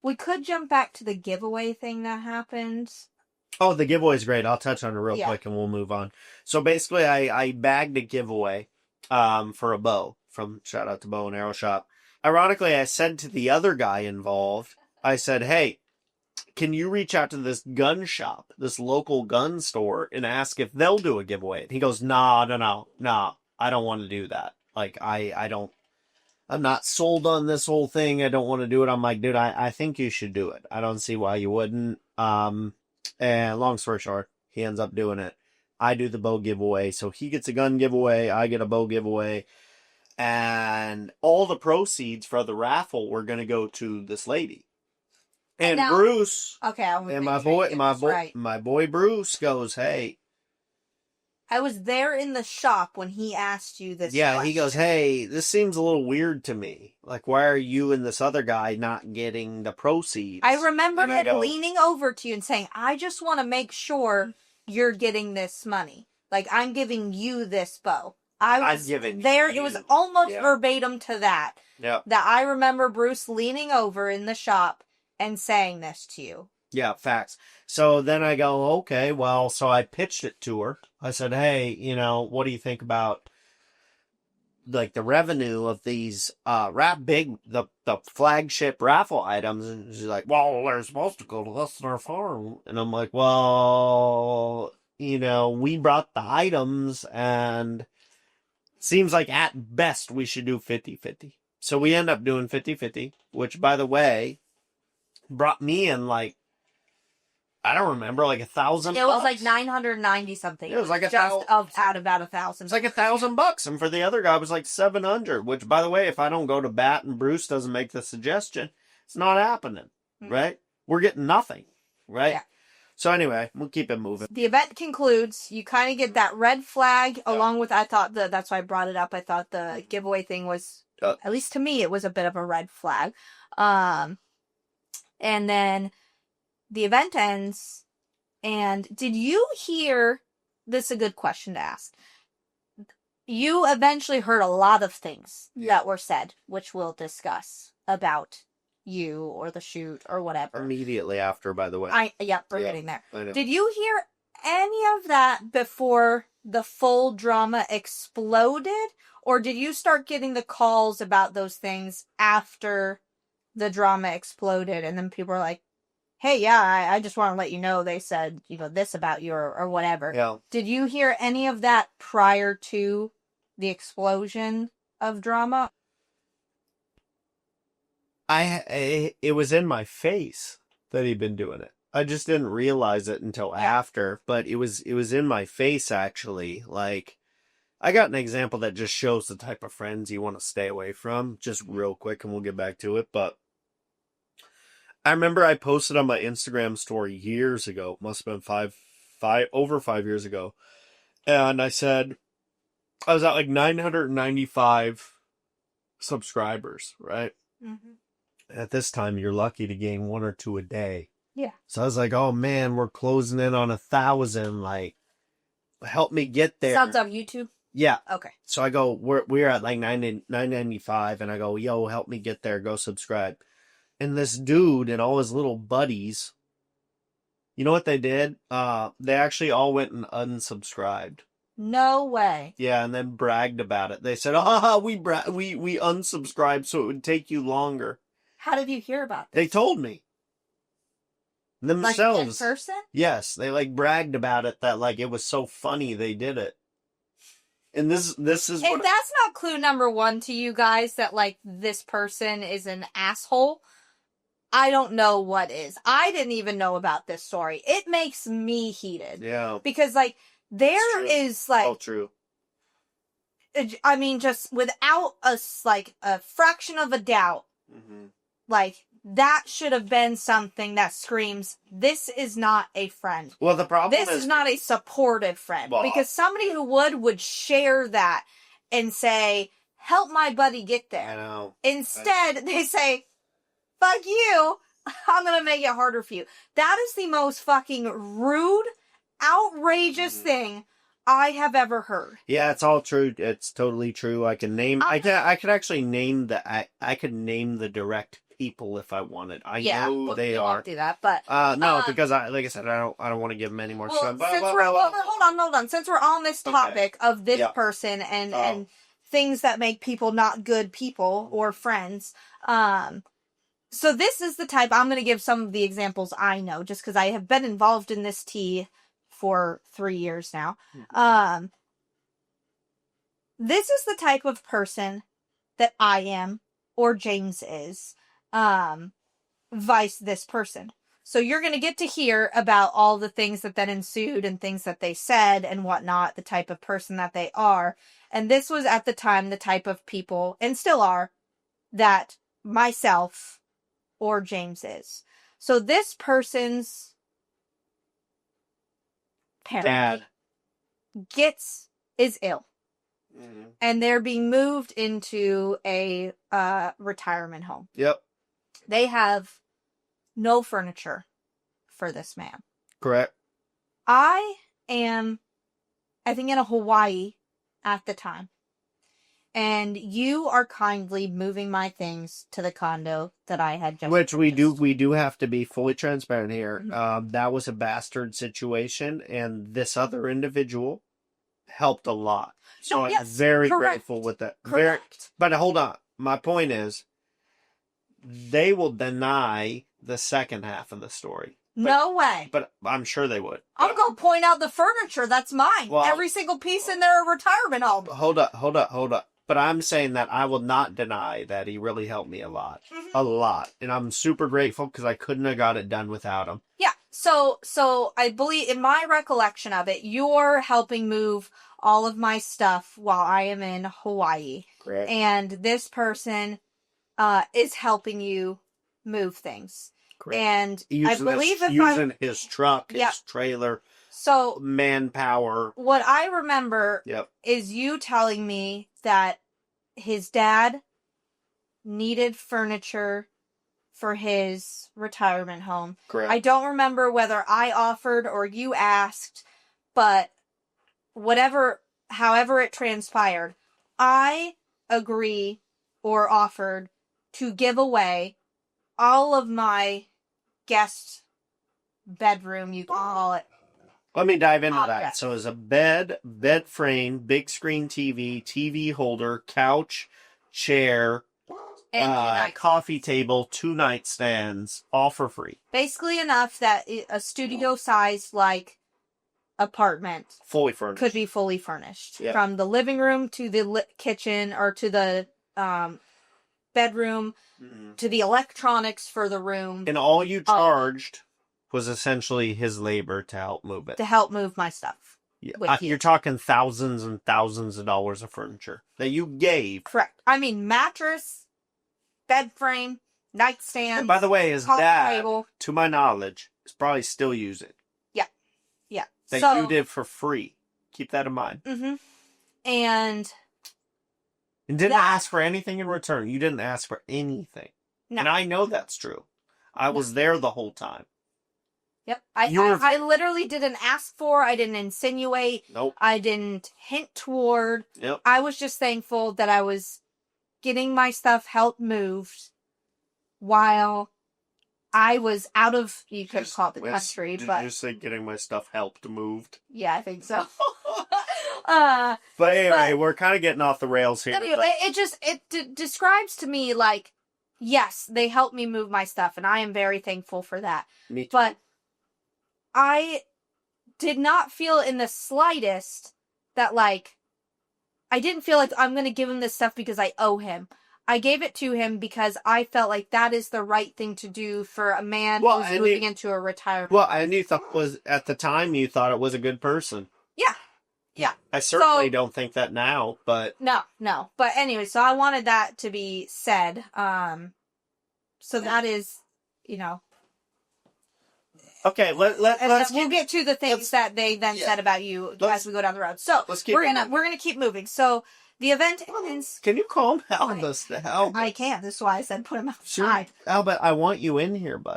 We could jump back to the giveaway thing that happened. Oh, the giveaway is great. I'll touch on it real quick and we'll move on. So basically, I bagged a giveaway for a bow from shout out to Bow and Arrow Shop. Ironically, I said to the other guy involved, I said, hey, can you reach out to this gun shop, this local gun store, and ask if they'll do a giveaway? And he goes, nah, I don't want to do that. Like, I'm not sold on this whole thing. I don't want to do it. I'm like, dude, I think you should do it. I don't see why you wouldn't. And long story short, he ends up doing it. I do the bow giveaway. So he gets a gun giveaway. I get a bow giveaway. And all the proceeds for the raffle were going to go to this lady. And now, Bruce, and my boy Bruce goes, hey. I was there in the shop when he asked you this question. He goes, hey, this seems a little weird to me. Like, why are you and this other guy not getting the proceeds? I remember him leaning over to you and saying, I just want to make sure you're getting this money. Like, I'm giving you this bow. I was there. It was almost verbatim to that. Yeah. That I remember Bruce leaning over in the shop and saying this to you. Yeah, facts. So then I go, okay, well, so I pitched it to her. I said, hey, what do you think about like the revenue of these the flagship raffle items? And she's like, well, they're supposed to go to Listener Farm. And I'm like, well, we brought the items and seems like at best we should do 50-50. So we end up doing 50-50, which, by the way, brought me in like, I don't remember, like $1,000. It was like 990 something. It was like at about 1,000. It's like $1,000, and for the other guy it was like 700. Which, by the way, if I don't go to bat and Bruce doesn't make the suggestion, it's not happening, right? We're getting nothing, right? Yeah. So anyway, we'll keep it moving. The event concludes. You kind of get that red flag along with. I thought that's why I brought it up. I thought the giveaway thing was, at least to me, it was a bit of a red flag. And then the event ends, and did you hear, this is a good question to ask, you eventually heard a lot of things that were said, which we'll discuss about you or the shoot or whatever. Immediately after, by the way. We're getting there. Did you hear any of that before the full drama exploded, or did you start getting the calls about those things after the drama exploded, and then people were like, hey, I just want to let you know they said, this about you or whatever. Yeah. Did you hear any of that prior to the explosion of drama? It was in my face that he'd been doing it. I just didn't realize it until after, but it was in my face, actually. Like, I got an example that just shows the type of friends you want to stay away from, just real quick, and we'll get back to it, but I remember I posted on my Instagram story years ago, must have been over 5 years ago, and I said I was at like 995 subscribers, right? Mm-hmm. At this time, you're lucky to gain 1 or 2 a day. Yeah. So I was like, oh man, we're closing in on 1,000. Like, help me get there. Sounds on YouTube? Yeah. Okay. So I go, we're at like 995, and I go, yo, help me get there. Go subscribe. And this dude and all his little buddies, you know what they did? They actually all went and unsubscribed. No way. Yeah, and then bragged about it. They said, we unsubscribed so it would take you longer. How did you hear about this? They told me. Themselves. Like in person? Yes, they like bragged about it, that like it was so funny they did it. And this is if that's not clue number 1 to you guys that like this person is an asshole, I don't know what is. I didn't even know about this story. It makes me heated. Yeah. Because like there is like, oh, true. I mean, just without a fraction of a doubt, like that should have been something that screams, this is not a friend. Well, the problem this is not a supportive friend. Because somebody who would share that and say, help my buddy get there. I know. Instead, they say, fuck you, I'm going to make it harder for you. That is the most fucking rude, outrageous thing I have ever heard. Yeah, it's all true. It's totally true. I can name, I could actually name I could name the direct people if I wanted. I know they are. Won't do that, but no, because like I said, I don't want to give them any more stuff. Hold on. Since we're on this topic of this person and things that make people not good people or friends, so this is the type. I'm going to give some of the examples I know, just because I have been involved in this tea for 3 years now. This is the type of person that I am, or James is, vice this person. So you're going to get to hear about all the things that then ensued and things that they said and whatnot, the type of person that they are. And this was at the time the type of people, and still are, that myself or James is. So this person's parent is ill. Mm-hmm. And they're being moved into a retirement home. Yep. They have no furniture for this man. Correct. I am, I think, in Hawaii at the time. And you are kindly moving my things to the condo that I had just Which we do have to be fully transparent here. Mm-hmm. That was a bastard situation, and this other individual helped a lot. So I'm very grateful with that. Correct. But hold on. My point is, they will deny the second half of the story. No way. But I'm sure they would. I'm going to point out the furniture. That's mine. Well, every single piece in their retirement home. Hold up. But I'm saying that I will not deny that he really helped me a lot. Mm-hmm. A lot. And I'm super grateful because I couldn't have got it done without him. Yeah. So I believe, in my recollection of it, you're helping move all of my stuff while I am in Hawaii. Correct. And this person is helping you move things. Correct. And using I believe using his truck, his trailer, so manpower. What I remember is you telling me that his dad needed furniture for his retirement home. Correct. I don't remember whether I offered or you asked, but however it transpired, I agree or offered to give away all of my guest bedroom, you call it. Let me dive into that. So it's a bed frame, big screen TV holder, couch, chair, coffee table, 2 nightstands, all for free. Basically enough that a studio-sized, apartment fully furnished could be fully furnished. Yeah. From the living room to the kitchen, or to the bedroom, to the electronics for the room. And all you charged was essentially his labor to help move it. To help move my stuff. Yeah. You're talking thousands and thousands of dollars of furniture that you gave. Correct. I mean, mattress, bed frame, nightstand. And by the way, his dad, to my knowledge, is probably still using. Yeah. That you did for free. Keep that in mind. Mm-hmm. And didn't ask for anything in return. You didn't ask for anything. No. And I know that's true. I was there the whole time. Yep. I literally didn't ask for, I didn't insinuate. Nope. I didn't hint toward. Yep. I was just thankful that I was getting my stuff helped moved while I was out of, you could call it the country, but... Did you say getting my stuff helped moved? Yeah, I think so. But anyway, we're kind of getting off the rails here. Anyway, it describes to me, yes, they helped me move my stuff, and I am very thankful for that. Me too. But I did not feel in the slightest that, I didn't feel like I'm going to give him this stuff because I owe him. I gave it to him because I felt like that is the right thing to do for a man who's moving into a retirement. Well, and you thought at the time you thought it was a good person. Yeah. I certainly don't think that now, but... No. But anyway, so I wanted that to be said. So that is, Okay, let's we'll get to the things that they then said about you as we go down the road. So we're gonna keep moving. So the event ends. Can you calm down this the hell? I can. That's why I said put him outside. Albert, I want you in here, bud.